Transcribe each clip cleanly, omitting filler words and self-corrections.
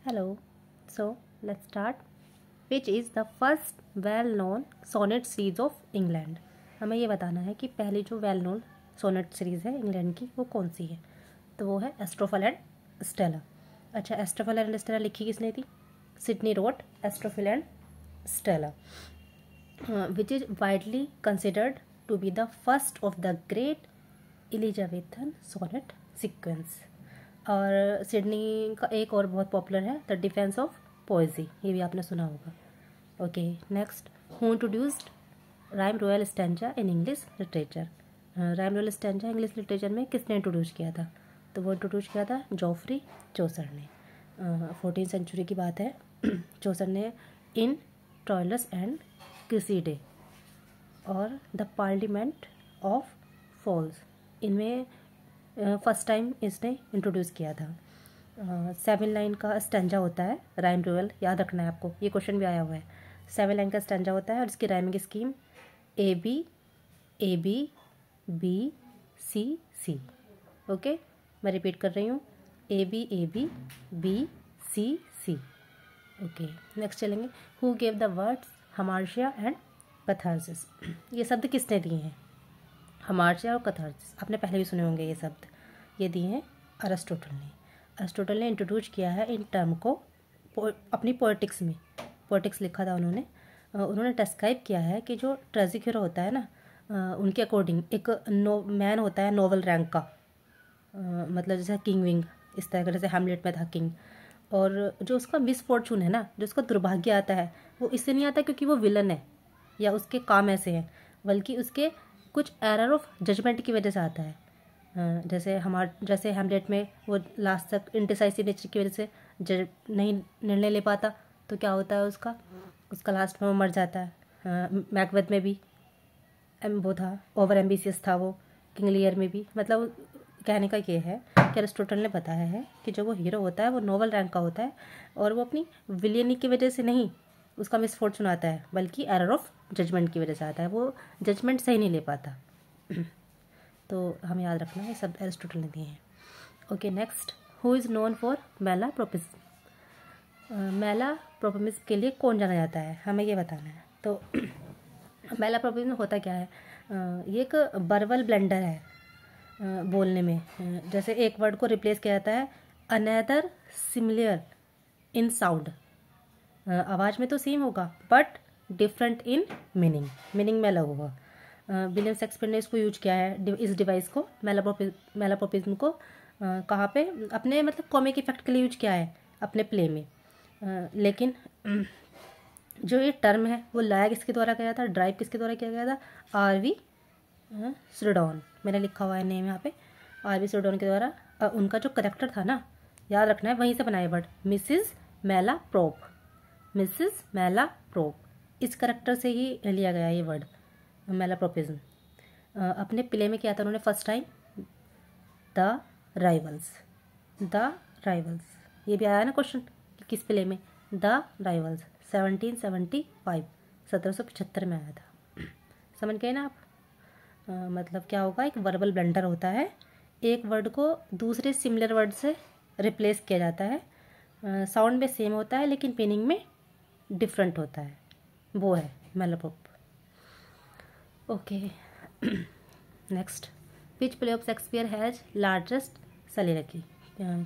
Hello. So let's start. Which is the first well-known sonnet series of England? हमें ये बताना है कि पहली जो वेल नोन सोनेट सीरीज़ है इंग्लैंड की वो कौन सी है। तो वो है एस्ट्रोफिल एंड स्टेला। अच्छा, एस्ट्रोफिल एंड स्टेला लिखी किसने थी? Sidney wrote Astrophil and Stella, which is widely considered to be the first of the great Elizabethan sonnet sequence. और सिडनी का एक और बहुत पॉपुलर है द डिफेंस ऑफ पोएजी, ये भी आपने सुना होगा। Okay, next, who introduced rhyme royal stanza in English literature? Rhyme royal stanza English literature में किसने इंट्रोड्यूस किया था? तो वो इंट्रोड्यूस किया था जॉफ्री चौसर ने। 14th सेंचुरी की बात है। चौसर ने इन ट्रॉयलस एंड क्रिसीडे और द पार्लियामेंट ऑफ फॉल्स, इनमें फर्स्ट टाइम इसने इंट्रोड्यूस किया था। 7 लाइन का स्टैंजा होता है राइम रॉयल, याद रखना है आपको, ये क्वेश्चन भी आया हुआ है। 7 लाइन का स्टैंजा होता है और इसकी rhyming scheme A B B C C. Okay, मैं रिपीट कर रही हूँ, A B C C. Okay, next चलेंगे। Who gave the words hamartia and catharsis? ये शब्द किसने दिए हैं? हमार्शिया और कैथारसिस आपने पहले भी सुने होंगे ये शब्द। ये दिए हैं अरिस्टोटल ने। अरिस्टोटल ने इंट्रोड्यूस किया है इन टर्म को अपनी पोएटिक्स में। पोएटिक्स लिखा था उन्होंने। उन्होंने डिस्क्राइब किया है कि जो ट्रेजिक हीरो होता है ना, उनके अकॉर्डिंग एक मैन होता है नोबल रैंक का, मतलब जैसे किंग विंग, इस तरह का, जैसे हैमलेट में था किंग। और जो उसका मिसफॉर्चून है ना, जो उसका दुर्भाग्य आता है, वो इससे नहीं आता क्योंकि वो विलन है या उसके काम ऐसे हैं, बल्कि उसके कुछ एरर ऑफ जजमेंट की वजह से आता है। जैसे हैमलेट में वो लास्ट तक इंडिसाइसिव नेचर की वजह से नहीं निर्णय ले पाता, तो क्या होता है उसका लास्ट में वो मर जाता है। मैकबेथ में भी वो था, ओवर एम्बिशियस था वो। किंग लियर में भी, मतलब कहने का ये है कि अरिस्टोटल ने बताया है कि जो वो हीरो होता है वो नोबल रैंक का होता है और वो अपनी विलियनी की वजह से नहीं उसका मिसफॉर्चून आता है, बल्कि एरर ऑफ जजमेंट की वजह से आता है। वो जजमेंट सही नहीं ले पाता। तो हमें याद रखना है, सब एरिस्टोटल ने दिए हैं। Okay, next, who is known for malapropism? Malapropism के लिए कौन जाना जाता है, हमें ये बताना है। तो मेला प्रोपिज्म होता क्या है? ये एक वर्बल ब्लेंडर है बोलने में। जैसे एक वर्ड को रिप्लेस किया जाता है अनदर सिमिलर इन साउंड। आवाज़ में तो सेम होगा बट डिफरेंट इन मीनिंग में अलग होगा। विलियम शेक्सपियर ने इसको यूज किया है, इस डिवाइस को, मेलाप्रोपिज्म को, कहाँ पे? अपने मतलब कॉमिक इफेक्ट के लिए यूज किया है अपने प्ले में। लेकिन जो ये टर्म है वो लाया किसके द्वारा किया था, ड्राइव किसके द्वारा किया गया था? आरवी स्यूडोन, मैंने लिखा हुआ है नेम यहाँ पे, आरवी स्यूडोन के द्वारा। उनका जो करेक्टर था ना, याद रखना है, वहीं से बनाया वर्ड, मिसिज मेलाप्रोप। इस करेक्टर से ही लिया गया ये वर्ड मेलाप्रोपिज्म। अपने प्ले में किया था उन्होंने फर्स्ट टाइम द राइवल्स। ये भी आया ना क्वेश्चन, किस प्ले में? द राइवल्स, 1775 में आया था। समझ गए ना आप? मतलब क्या होगा, एक वर्बल ब्लंडर होता है, एक वर्ड को दूसरे सिमिलर वर्ड से रिप्लेस किया जाता है। साउंड में सेम होता है लेकिन मीनिंग में डिफरेंट होता है, वो है Malaprop. Okay, next, which play of Shakespeare has largest soliloquy?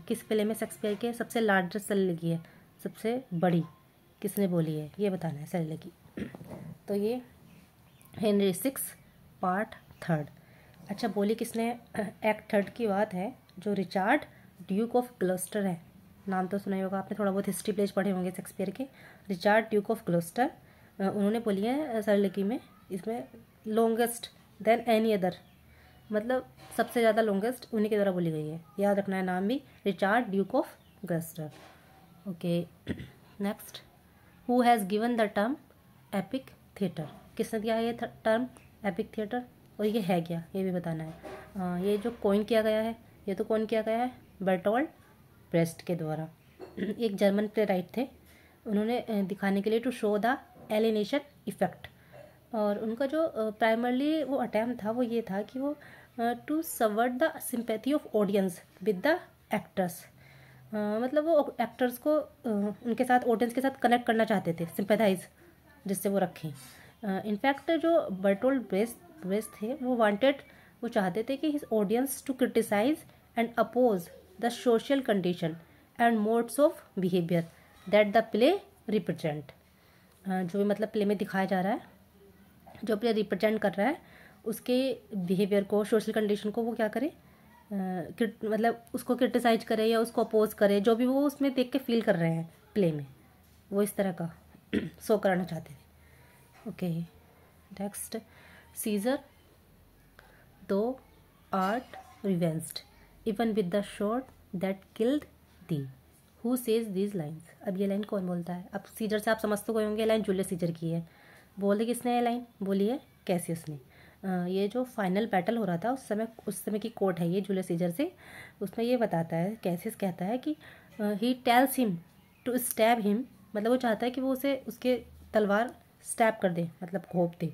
किस प्ले में शेक्सपियर के सबसे लार्जेस्ट सलीलगी है, सबसे बड़ी किसने बोली है, ये बताना है सलीलगी। तो ये हेनरी 6 पार्ट 3। अच्छा, बोली किसने? एक्ट 3 की बात है, जो रिचार्ड ड्यूक ऑफ ग्लॉस्टर है, नाम तो सुना ही होगा आपने, थोड़ा बहुत हिस्ट्री पेज पढ़े होंगे शेक्सपियर के। रिचार्ड ड्यूक ऑफ ग्लॉस्टर, उन्होंने बोली है सलीलगी में, इसमें लॉन्गेस्ट देन एनी अदर, मतलब सबसे ज़्यादा लॉन्गेस्ट उन्हीं के द्वारा बोली गई है। याद रखना है नाम भी, Richard Duke of Gloster. Okay, next, who has given the term epic theatre? किसने दिया है ये टर्म एपिक थिएटर, और ये है क्या, ये भी बताना है। ये जो कॉइन किया गया है, ये तो कॉइन किया गया है बर्टोल्ड ब्रेस्ट के द्वारा। एक जर्मन प्ले राइट थे, उन्होंने दिखाने के लिए to show the alienation effect, और उनका जो प्राइमरली वो अटैम्प्ट था वो ये था कि वो to subvert the sympathy of audience with the actors. मतलब वो एक्टर्स को उनके साथ, ऑडियंस के साथ कनेक्ट करना चाहते थे, सिंपैथाइज, जिससे वो रखें। इनफैक्ट जो बर्टोल्ड ब्रेस्ट थे वो चाहते थे कि his audience to criticise and oppose the social condition and modes of behaviour that the play represent. जो भी मतलब प्ले में दिखाया जा रहा है, जो प्ले रिप्रेजेंट कर रहा है, उसके बिहेवियर को, सोशल कंडीशन को वो क्या करे, मतलब उसको क्रिटिसाइज करे या उसको अपोज करे, जो भी वो उसमें देख के फील कर रहे हैं प्ले में, वो इस तरह का शो कराना चाहते थे। Okay, next, Caesar thou art revenged even with the shot that killed thee, who says these lines. अब ये लाइन कौन बोलता है? अब सीजर से आप समझते गए होंगे, लाइन जूलियस सीजर की है। बोले किसने ये लाइन बोली है? कैसियस ने। ये जो फाइनल बैटल हो रहा था उस समय की कोट है ये जूलियस सीजर से। उसमें ये बताता है, कैसियस कहता है कि he tells him to stab him, मतलब वो चाहता है कि वो उसे उसके तलवार स्टैब कर दे, मतलब घोंप दे।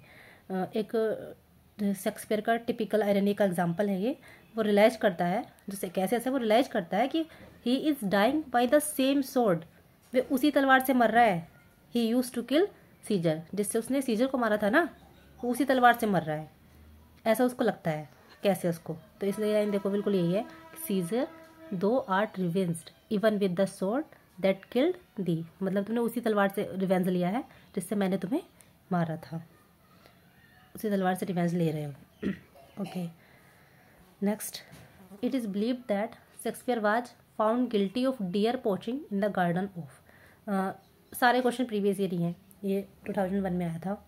एक शेक्सपियर का टिपिकल आयरनी का एग्जाम्पल है ये। वो रियलाइज करता है, जैसे कैसियस है, वो रियलाइज करता है कि he is dying by the same sword, वे उसी तलवार से मर रहा है। He use to kill Caesar, जिससे उसने सीजर को मारा था ना, वो उसी तलवार से मर रहा है, ऐसा उसको लगता है कैसे उसको। तो इसलिए लाइन देखो बिल्कुल यही है, Caesar thou art revenged even with the sword that killed thee, मतलब तुमने उसी तलवार से रिवेंज लिया है जिससे मैंने तुम्हें मारा था, उसी तलवार से रिवेंज ले रहे हो। Okay, next, it is believed that Shakespeare was found guilty of dear poaching in the garden of. सारे क्वेश्चन प्रीवियस ईयर ही हैं, ये 2001 में आया था।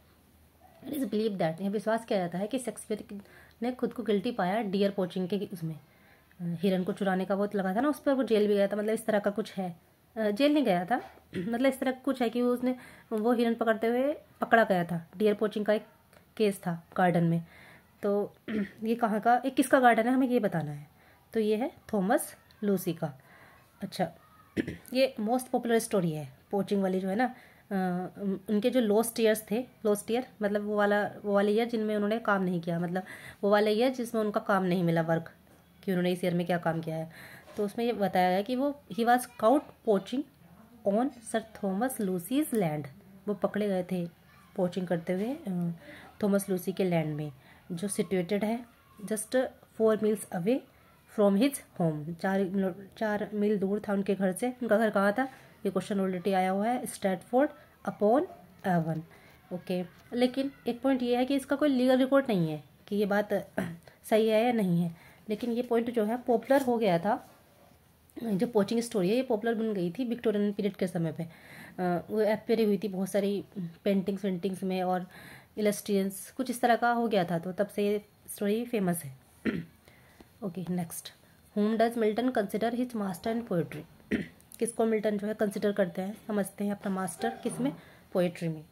इट इज़ बिलीव दैट, यह विश्वास किया जाता है कि शेक्सपियर ने खुद को गिल्टी पाया डियर पोचिंग के, उसमें हिरन को चुराने का वो लगा था ना उस पर, वो जेल भी गया था, मतलब इस तरह का कुछ है। जेल नहीं गया था, मतलब इस तरह कुछ है कि वो हिरन पकड़ते हुए पकड़ा गया था। डियर पोचिंग का एक केस था गार्डन में। तो ये कहाँ का, एक किसका गार्डन है हमें ये बताना है। तो ये है थॉमस लूसी का। अच्छा, ये मोस्ट पॉपुलर स्टोरी है पोचिंग वाली जो है ना। उनके जो लोस्ट ईयर्स थे, लोस्ट ईयर मतलब वो वाले ईयर जिनमें उन्होंने काम नहीं किया, मतलब वो वाले ईयर जिसमें उनका काम नहीं मिला, वर्क कि उन्होंने इस ईयर में क्या काम किया है। तो उसमें ये बताया गया कि वो he was caught poaching on Sir Thomas Lucy's land, वो पकड़े गए थे पोचिंग करते हुए थॉमस लूसी के लैंड में, जो सिचुएटेड है just 4 meals away from his home. 4 मील दूर था उनके घर से। उनका घर कहाँ था? ये क्वेश्चन ऑलरेडी आया हुआ है, स्ट्रैटफोर्ड अपॉन एवन। ओके, लेकिन एक पॉइंट ये है कि इसका कोई लीगल रिकॉर्ड नहीं है कि ये बात सही है या नहीं है, लेकिन ये पॉइंट जो है पॉपुलर हो गया था। जो पोचिंग स्टोरी है ये पॉपुलर बन गई थी विक्टोरियन पीरियड के समय पे। वो अपीयर हुई थी बहुत सारी पेंटिंग्स में और इलस्ट्रेशंस, कुछ इस तरह का हो गया था, तो तब से ये स्टोरी फेमस है। Okay, next, whom does Milton consider his master in poetry. किसको मिल्टन जो है कंसिडर करते हैं, समझते हैं अपना मास्टर किस में? पोएट्री में।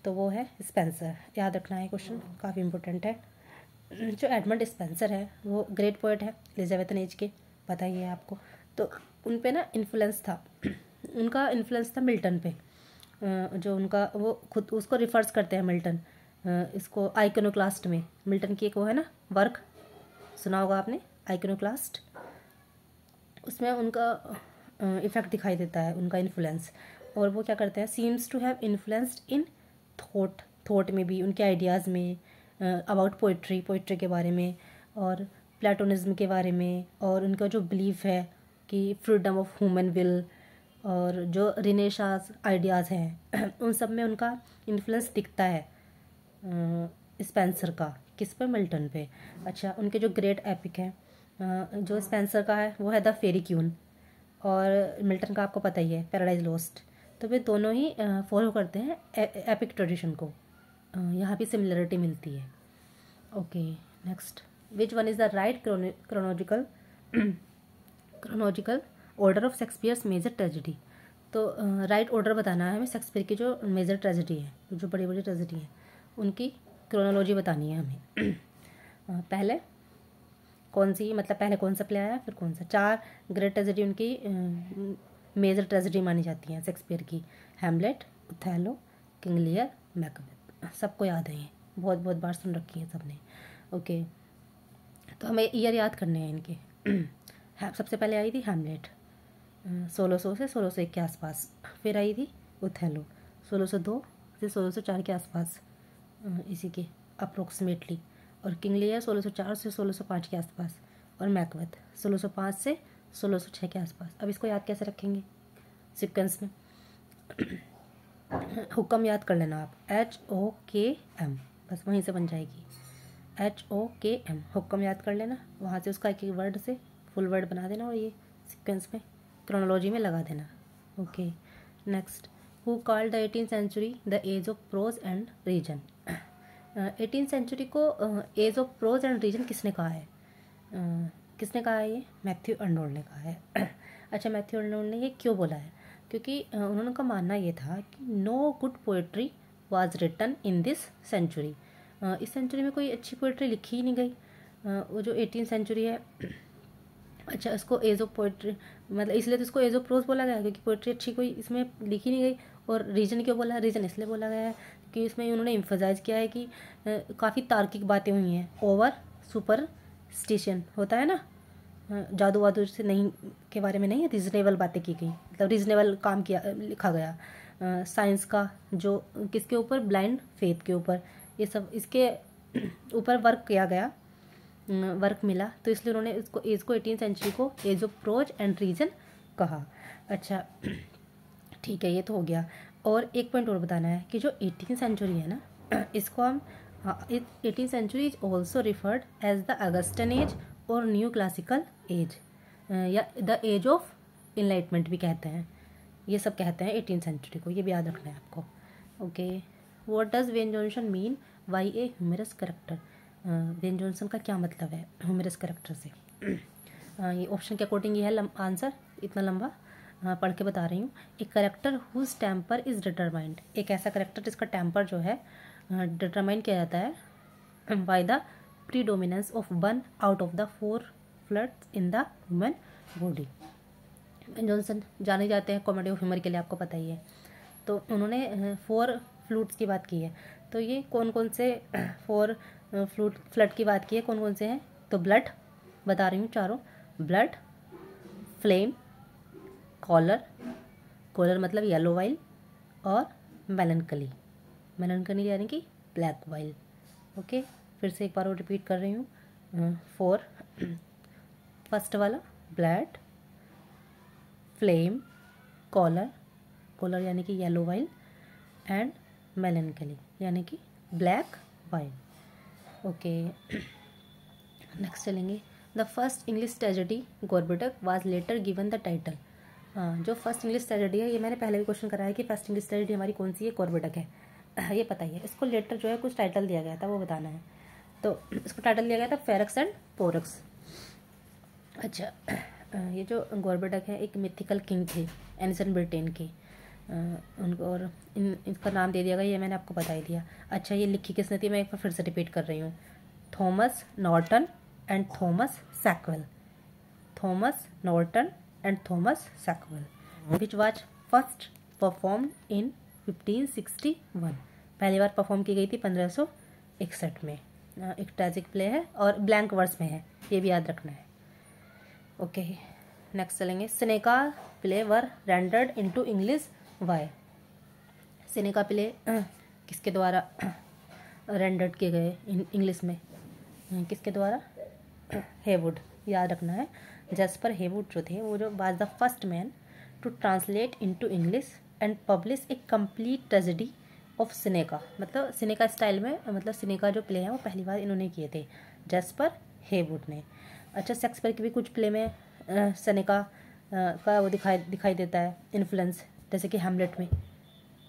तो वो है स्पेंसर। याद रखना है, क्वेश्चन काफ़ी इंपॉर्टेंट है। जो एडमंड स्पेंसर है वो ग्रेट पोएट है, एलिजाबेथन एज के, पता ही है आपको। तो उन पे ना इन्फ्लुएंस था, उनका इन्फ्लुएंस था मिल्टन पे। जो उनका वो खुद उसको रिफर्स करते हैं मिल्टन, इसको आइकोनोक्लास्ट में। मिल्टन की एक वो है ना वर्क, सुना होगा आपने, आइकोनोक्लास्ट। उसमें उनका इफेक्ट दिखाई देता है, उनका इन्फ्लुएंस। और वो क्या करते हैं, seems to have influenced in thought में भी, उनके आइडियाज़ में अबाउट पोइट्री के बारे में, और प्लेटोनिज्म के बारे में, और उनका जो बिलीफ है कि फ्रीडम ऑफ ह्यूमन विल, और जो रिनेसांस आइडियाज़ हैं उन सब में उनका इन्फ्लुएंस दिखता है स्पेंसर का। किस पे? मिल्टन पे। अच्छा, उनके जो ग्रेट एपिक है, जो स्पेंसर का है वो है द फेरी क्यून, और मिल्टन का आपको पता ही है पैराडाइज लॉस्ट। तो वे दोनों ही फॉलो करते हैं एपिक ट्रेडिशन को। यहाँ भी सिमिलरिटी मिलती है। Okay, next, which one is the right chronological order of Shakespeare's major tragedy. तो राइट ऑर्डर बताना है हमें शेक्सपियर की जो मेजर ट्रेजेडी है, जो बड़ी बड़ी ट्रेजेडी है, उनकी क्रोनोलॉजी बतानी है हमें। पहले कौन सी, मतलब पहले कौन सा प्ले आया फिर कौन सा। 4 ग्रेट ट्रेजेडी उनकी मेजर ट्रेजेडी मानी जाती हैं शेक्सपियर की, Hamlet, Othello, King Lear, Macbeth. सबको याद है, ये बहुत बहुत बार सुन रखी है सबने। ओके, तो हमें ईयर याद करने हैं इनके। सबसे पहले आई थी हैमलेट, 1600 से 1601 के आसपास। फिर आई थी ओथेलो 1602 से 1604 के आसपास, इसी के अप्रोक्सीमेटली। और किंग लियर 1604 से 1605 के आसपास। और मैकबेथ 1605 से 1606 के आसपास। अब इसको याद कैसे रखेंगे सीक्वेंस में? हुक्म याद कर लेना आप, HOKM, बस वहीं से बन जाएगी HOKM। हुक्म याद कर लेना, वहाँ से उसका एक एक वर्ड से फुल वर्ड बना देना और ये सीक्वेंस में क्रोनोलॉजी में लगा देना। Okay, next, who called the 18th century the age of prose and reason? 18th century को age of prose and reason किसने कहा है? किसने कहा है? ये मैथ्यू अर्नोल्ड ने कहा है। अच्छा, मैथ्यू अर्नोल्ड ने ये क्यों बोला है? क्योंकि उन्होंने का मानना ये था कि no good poetry was written in this century. इस सेंचुरी में कोई अच्छी पोएट्री लिखी ही नहीं गई। वो जो 18th सेंचुरी है, अच्छा, इसको एज ऑफ पोएट्री मतलब इसलिए तो इसको एज ऑफ प्रोज बोला गया क्योंकि पोएट्री अच्छी कोई इसमें लिखी नहीं गई। और रीजन क्यों बोला? रीजन इसलिए बोला गया है कि इसमें उन्होंने एम्फसाइज किया है कि काफ़ी तार्किक बातें हुई हैं। ओवर सुपरस्टिशन होता है ना, जादू वादू से नहीं के बारे में नहीं, रीजनेबल बातें की गई, मतलब रीजनेबल काम किया लिखा गया। साइंस का जो किसके ऊपर? ब्लाइंड फेथ के ऊपर, ये सब इसके ऊपर वर्क किया गया, वर्क मिला, तो इसलिए उन्होंने इसको एज को 18th सेंचुरी को age of prose and reason कहा। अच्छा ठीक है, ये तो हो गया। और एक पॉइंट और बताना है कि जो 18th सेंचुरी है ना, इसको हम 18th century is also referred as the Augustan age और न्यू क्लासिकल एज, या द एज ऑफ इनलाइटमेंट भी कहते हैं। ये सब कहते हैं 18th सेंचुरी को, ये भी याद रखना है आपको। Okay, what does Ben Jonson mean by a humorous character? Ben Jonson का क्या मतलब है ह्यूमरस करेक्टर से? ये ऑप्शन के अकॉर्डिंग ये है आंसर, इतना लंबा पढ़ के बता रही हूँ। A character whose temper is determined, एक ऐसा करेक्टर जिसका टेम्पर जो है डिटरमाइन किया जाता है by the predominance of one out of the 4 floods in the human body. Johnson जाने जाते हैं कॉमेडी ऑफ ह्यूमर के लिए, आपको पता ही है। तो उन्होंने 4 फ्लूट्स की बात की है। तो ये कौन कौन से 4 फ्लड की बात की है, कौन कौन से हैं? तो ब्लड बता रही हूँ चारों, ब्लड, फ्लेम, कॉलर, कॉलर मतलब येलो वाइल, और मेलनकली, मेलनकली यानी कि ब्लैक वाइल। ओके, फिर से एक बार और रिपीट कर रही हूँ। 4, फर्स्ट वाला ब्लड, फ्लेम, कॉलर, कॉलर यानी कि येलो वाइल, एंड मेलनकली यानी कि ब्लैक वाइल। ओके, नेक्स्ट चलेंगे। The first English tragedy Gorboduc was later given the title. जो फर्स्ट इंग्लिश ट्रेजेडी है, ये मैंने पहले भी क्वेश्चन कराया कि फर्स्ट इंग्लिश ट्रेजेडी हमारी कौन सी है? गोरबेटक है, ये पता ही है। इसको लेटर जो है कुछ टाइटल दिया गया था, वो बताना है। तो इसको टाइटल दिया गया था फेरक्स एंड पोरक्स। अच्छा, ये जो गोरबेटक है एक मिथिकल किंग थे एंशिएंट ब्रिटेन के, उनको, और इसका नाम दे दिया गया, ये मैंने आपको बता ही दिया। अच्छा, ये लिखी किसने थी? मैं एक बार फिर से रिपीट कर रही हूँ, Thomas Norton and Thomas Sackville. Thomas Norton and Thomas Sackville, which was first perform in 1561। पहली बार परफॉर्म की गई थी 1561 में। एक ट्रेजिक प्ले है और ब्लैंक वर्स में है, ये भी याद रखना है। ओके, नेक्स्ट चलेंगे। Seneca play were rendered into English by. Seneca play किसके द्वारा रेंडर्ड किए गए इंग्लिश में? किसके द्वारा? हेवुड, याद रखना है। जैस्पर हेवुड जो थे, वो जो was the first man to translate into English and publish a complete tragedy of Seneca. मतलब सेनेका स्टाइल में, मतलब सेनेका जो प्ले है वो पहली बार इन्होंने किए थे, जैस्पर हेवुड ने। अच्छा, शेक्सपियर की भी कुछ प्ले में सेनेका का वो दिखाई देता है इन्फ्लुएंस, जैसे कि हैमलेट में,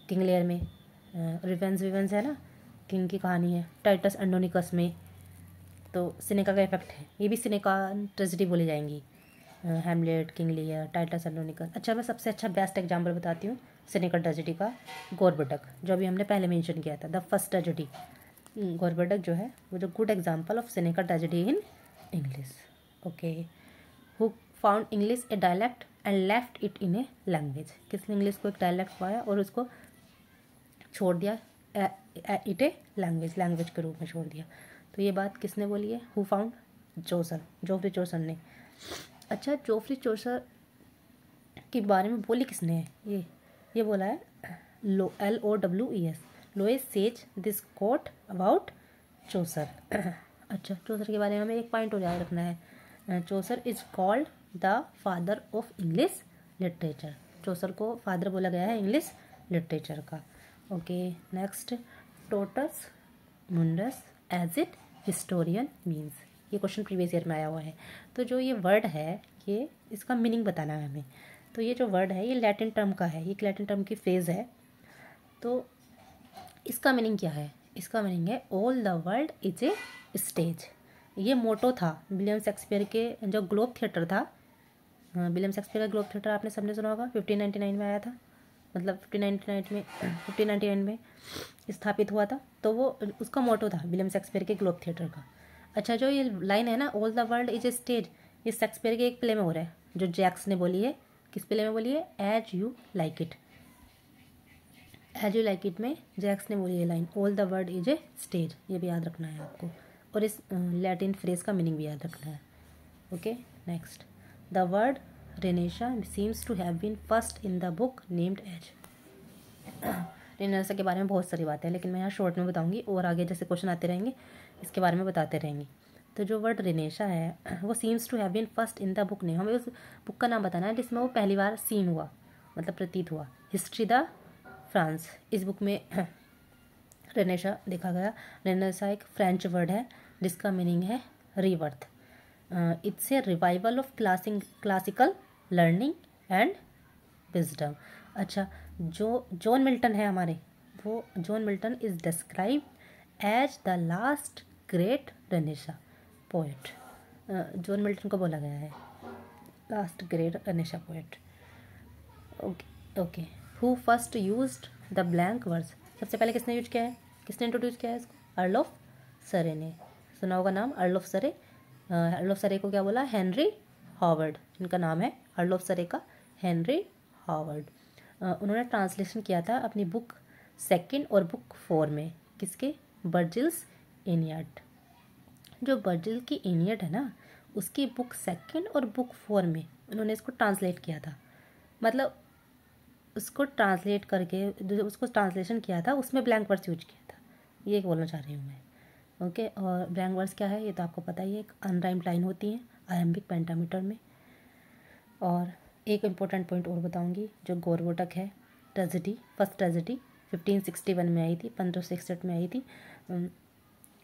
किंग लियर में, रिवेंज विवेंज है ना, किंग की कहानी है, टाइटस एंडोनिकस में, तो सेनेका का इफेक्ट है। ये भी सेनेका ट्रेजेडी बोली जाएंगी, हैमलेट, किंग लियर, टाइटस एंडोनिकस। अच्छा, मैं सबसे अच्छा बेस्ट एग्जाम्पल बताती हूँ सेनेका ट्रेजेडी का, गोरबेटक, जो अभी हमने पहले मेंशन किया था, द फर्स्ट ट्रेजेडी। गोरबेटक जो है वो जो good example of Seneca tragedy in English. Okay, who found English A dialect and left it in a language. किसने इंग्लिश को एक डायलेक्ट पाया और उसको छोड़ दिया इट ए लैंग्वेज के रूप में छोड़ दिया। तो ये बात किसने बोली है? Who found? चौसर, जोफ्री चौसर ने। अच्छा, जोफ्री चौसर के बारे में बोली किसने है? ये बोला है LOWES, Lowes says this quote about Chaucer. अच्छा, चौसर के बारे में हमें एक पॉइंट और याद रखना है। Chaucer is called the father of English literature. Chaucer को फादर बोला गया है इंग्लिश लिटरेचर का। ओके, नेक्स्ट, टोटस मुंडस एज इट हिस्टोरियन मीन्स। ये क्वेश्चन प्रीवियस ईयर में आया हुआ है। तो जो ये वर्ड है, ये इसका मीनिंग बताना है हमें। तो ये जो वर्ड है ये लैटिन टर्म का है, ये एक लैटिन टर्म की फ्रेज है। तो इसका मीनिंग क्या है? इसका मीनिंग है all the world is a stage. ये मोटो था विलियम शेक्सपियर के जो ग्लोब थिएटर था। विलियम शेक्सपियर का ग्लोब थिएटर आपने सबने सुना होगा, 1599 में आया था, मतलब 1599 में स्थापित हुआ था। तो वो उसका मोटो था विलियम शेक्सपियर के ग्लोब थिएटर का। अच्छा, जो ये लाइन है ना, all the world is a stage, ये शेक्सपियर के एक प्ले में हो रहा है जो जैक्स ने बोली है। किस प्ले में बोली है? As You Like It. As You Like It में जैक्स ने बोली है line, all the world is a stage. ये भी याद रखना है आपको, और इस लैटिन फ्रेज का मीनिंग भी याद रखना है। Okay, next, the word renaissance seems to have been first in the book named age. Renaissance के बारे में बहुत सारी बातें हैं, लेकिन मैं यहाँ शॉर्ट में बताऊंगी, और आगे जैसे क्वेश्चन आते रहेंगे इसके बारे में बताते रहेंगे। तो जो वर्ड रेनेसा है वो seems to have been first in the book name, हमें उस बुक का नाम बताना है जिसमें वो पहली बार सीन हुआ, मतलब प्रतीत हुआ। हिस्ट्री द फ्रांस, इस बुक में रेनेसा देखा गया। रेनेसा एक फ्रेंच वर्ड है जिसका मीनिंग है rebirth. It's a revival of classical learning and wisdom. अच्छा, जो जॉन मिल्टन है हमारे, वो John Milton is describe as the last great renaissance poet. John Milton को बोला गया है last great renaissance poet. Okay, who first used the blank verse. सबसे पहले किसने यूज किया है, किसने इंट्रोड्यूस किया है इसको? अर्ल ऑफ सरे ने। सुना होगा नाम अर्ल ऑफ सरे। अर्ल ऑफ सरे को क्या बोला? हेनरी हॉवर्ड, इनका नाम है अर्ल ऑफ सरे का हेनरी हॉवर्ड। उन्होंने ट्रांसलेशन किया था अपनी बुक 2 और बुक 4 में। किसके? वर्जिल्स एनियड। जो वर्जिल की एनियड है ना, उसकी बुक 2 और बुक 4 में उन्होंने इसको ट्रांसलेट किया था। मतलब उसको ट्रांसलेट करके जो उसको ट्रांसलेशन किया था उसमें ब्लैंक वर्स यूज किया था, ये बोलना चाह रही हूँ मैं। ओके, और ब्लैंक वर्स क्या है ये तो आपको पता ही है, एक अनराइम्ड लाइन होती है आयम्बिक पेंटामीटर में। और एक इम्पोर्टेंट पॉइंट और बताऊंगी, जो गोरवोटक है ट्रेजेडी, फर्स्ट ट्रेजेडी 1561 में आई थी, 1566 में आई थी।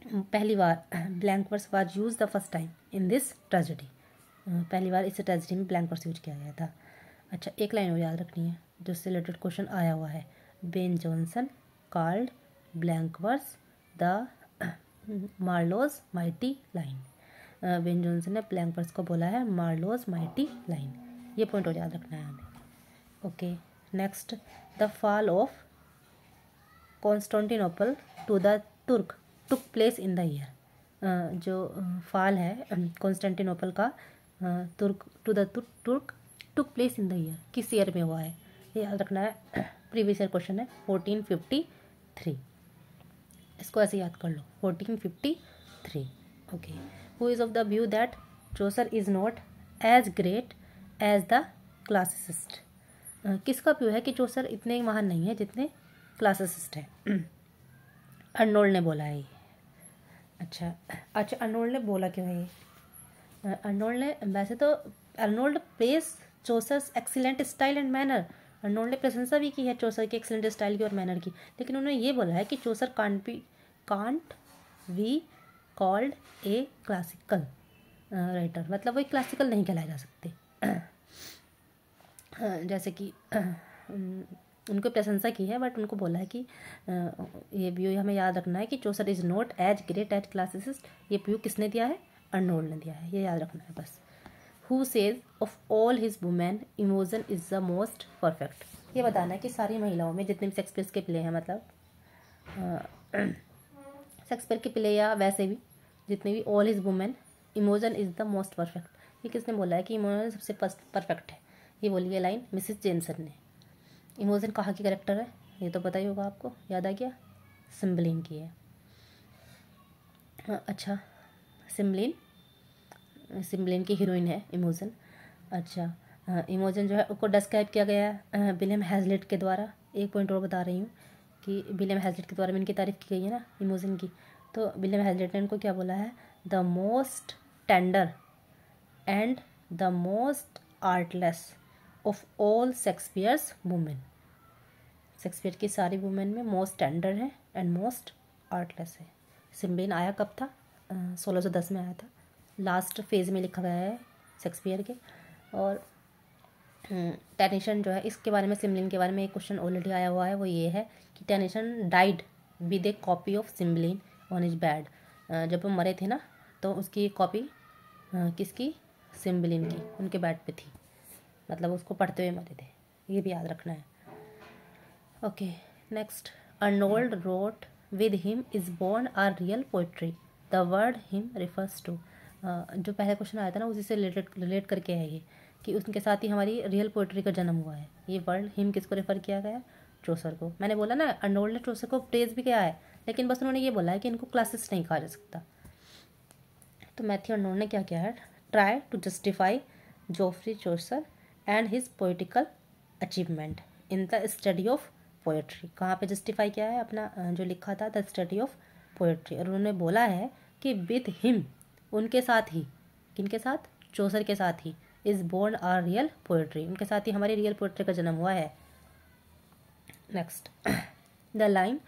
पहली बार blank verse was use the first time in this tragedy. पहली बार इस ट्रेजेडी में ब्लैंक वर्स यूज किया गया था। अच्छा, एक लाइन और याद रखनी है जिससे रिलेटेड क्वेश्चन आया हुआ है। Ben Jonson called blank verse the Marlowe's mighty line. Ben Jonson ने ब्लैंक वर्स को बोला है मार्लोज माइटी लाइन। ये पॉइंट और याद रखना है हमें। Okay, next, the fall of Constantinople to the Turk took place in the year. जो फॉल है कॉन्स्टेंटिनोपल का Turk to the Turk took place in the year, किस ईयर में हुआ है ये याद रखना है। प्रीवियस ईयर क्वेश्चन है 1453, इसको ऐसे याद कर लो 1453। Okay, who is of the view that Chaucer is not as great as the classicist. किसका व्यू है कि चौसर इतने महान नहीं है जितने क्लासिसिस्ट है? अर्नोल्ड ने बोला है ये। अच्छा, अर्नोल्ड ने बोला क्यों है ये? अर्नोल्ड ने, वैसे तो Arnold praise Chaucer's excellent style and manner. Arnold ने प्रशंसा भी की है चौसर के एक्सीलेंट स्टाइल की और मैनर की, लेकिन उन्होंने ये बोला है कि Chaucer can't be called a classical writer, मतलब वो क्लासिकल नहीं कहलाए जा सकते। जैसे कि उनको प्रशंसा की है, बट उनको बोला है कि ये व्यू हमें याद रखना है कि Chaucer is not as great as classicist. ये व्यू किसने दिया है? अर्नोल्ड ने दिया है, ये याद रखना है बस। Who sage of all his women emotion is the most perfect. ये बताना है कि सारी महिलाओं में जितने भी शेक्सपियर के प्ले हैं, मतलब शेक्सपियर के प्ले या वैसे भी जितने भी, all his women emotion is the most perfect, ये किसने बोला है कि इमोशन सबसे परफेक्ट है? ये बोली है लाइन मिसेस जेमसन ने। इमोशन कहाँ की कैरेक्टर है ये तो पता ही होगा आपको, याद आ गया? सिम्बलिन की है। अच्छा, सिम्बलिन की हीरोइन है इमोशन। अच्छा, इमोजन जो है उसको डिस्क्राइब किया गया है विलियम हैजलिट के द्वारा। एक पॉइंट और बता रही हूँ कि विलियम हैजलिट के द्वारा में इनकी तारीफ की गई है ना इमोजन की। तो विलियम हैजलिट ने इनको क्या बोला है, the most tender and the most artless of all Shakespeare's women. Shakespeare की सारी वुमेन में मोस्ट टेंडर है एंड मोस्ट आर्टलेस है। सिम्बेन आया कब था, 1610 में आया था, लास्ट फेज में लिखा गया है शेक्सपियर के। और टेनिसन जो है, इसके बारे में सिम्बलिन के बारे में एक क्वेश्चन ऑलरेडी आया हुआ है, वो ये है कि Tennyson died with A copy of Cymbeline on his bed. जब वो मरे थे ना तो उसकी कॉपी किसकी, सिम्बलिन की, उनके बेड पे थी, मतलब उसको पढ़ते हुए मरे थे, ये भी याद रखना है। Okay next, Arnold wrote with him is born are real poetry, the word him refers to. जो पहला क्वेश्चन आया था ना उसी से रिलेट करके है ये, कि उनके साथ ही हमारी रियल पोइट्री का जन्म हुआ है। ये वर्ड हिम किसको रेफर किया गया है, चौसर को। मैंने बोला ना अर्नोल्ड ने चौसर को प्रेज भी किया है, लेकिन बस उन्होंने ये बोला है कि इनको क्लासिस्ट नहीं कहा जा सकता। तो मैथ्यू अर्नोल्ड ने क्या किया है, try to justify Geoffrey Chaucer and his poetical achievement in the study of poetry. कहाँ पे जस्टिफाई किया है अपना जो लिखा था, द स्टडी ऑफ पोएट्री। और उन्होंने बोला है कि विद हिम, उनके साथ ही, किनके साथ, चौसर के साथ ही, is born are real poetry, उनके साथ ही हमारी रियल पोएट्री का जन्म हुआ है। Next, the line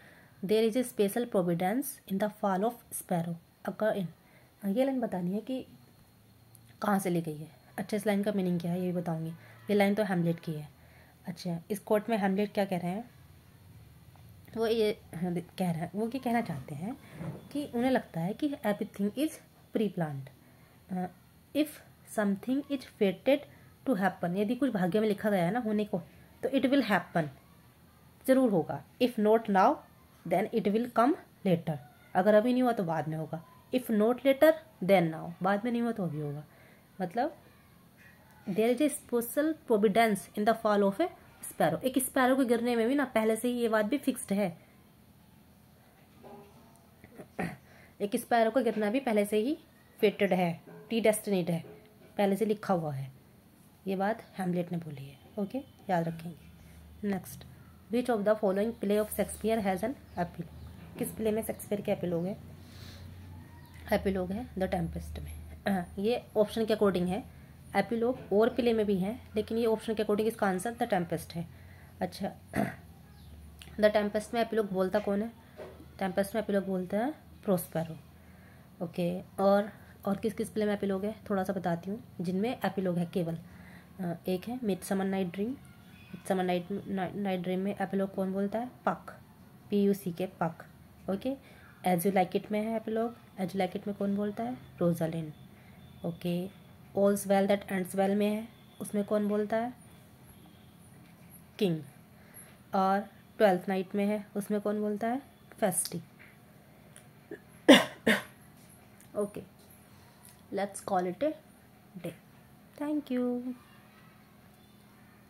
there is a special providence in the fall of sparrow occur in, ये लाइन बतानी है कि कहाँ से ली गई है। अच्छा, इस लाइन का मीनिंग क्या है ये भी बताऊंगी। ये लाइन तो हैमलेट की है। अच्छा, इस कोट में हैमलेट क्या कह रहे हैं, वो ये कह रहे हैं, वो ये कहना चाहते हैं कि उन्हें लगता है कि everything is preplanned, if something is fated to happen, यदि कुछ भाग्य में लिखा गया है ना होने को, तो इट विल हैपन, ज़रूर होगा। If not now then it will come later, अगर अभी नहीं हुआ तो बाद में होगा। If not later then now, बाद में नहीं हुआ तो अभी होगा। मतलब there is a special providence in the fall of a sparrow, एक स्पैरो के गिरने में भी ना पहले से ही ये बात भी फिक्स्ड है, एक स्पैरो का गिरना भी पहले से ही फेटेड है, टी डेस्टिनेड है, पहले से लिखा हुआ है। ये बात हैमलेट ने बोली है। ओके, याद रखेंगे। Next, which of the following play of Shakespeare has an epilogue, किस प्ले में शेक्सपियर के एपिलॉग है, एपिलॉग है द टेम्पेस्ट में। ये ऑप्शन के अकॉर्डिंग है, एपिलॉग और प्ले में भी है, लेकिन ये ऑप्शन के अकॉर्डिंग इसका आंसर द टेम्पेस्ट है। अच्छा, द टेम्पेस्ट में एपिलॉग बोलता कौन है, टेम्पेस्ट में एपिलॉग बोलता है प्रोस्पेरो। ओके, और किस किस प्ले में एपिलॉग है थोड़ा सा बताती हूँ, जिनमें एपिलॉग है केवल। एक है Midsummer Night Dream, Midsummer Night Dream में एपिलॉग कौन बोलता है, पक, PUC के Puck. Okay, As You Like It में है epilogue, As You Like It में कौन बोलता है, Rosalind. Okay, All's Well That Ends Well में है, उसमें कौन बोलता है, किंग। और ट्वेल्थ नाइट में है, उसमें कौन बोलता है, फेस्टी। Okay, let's call it a day. Thank you.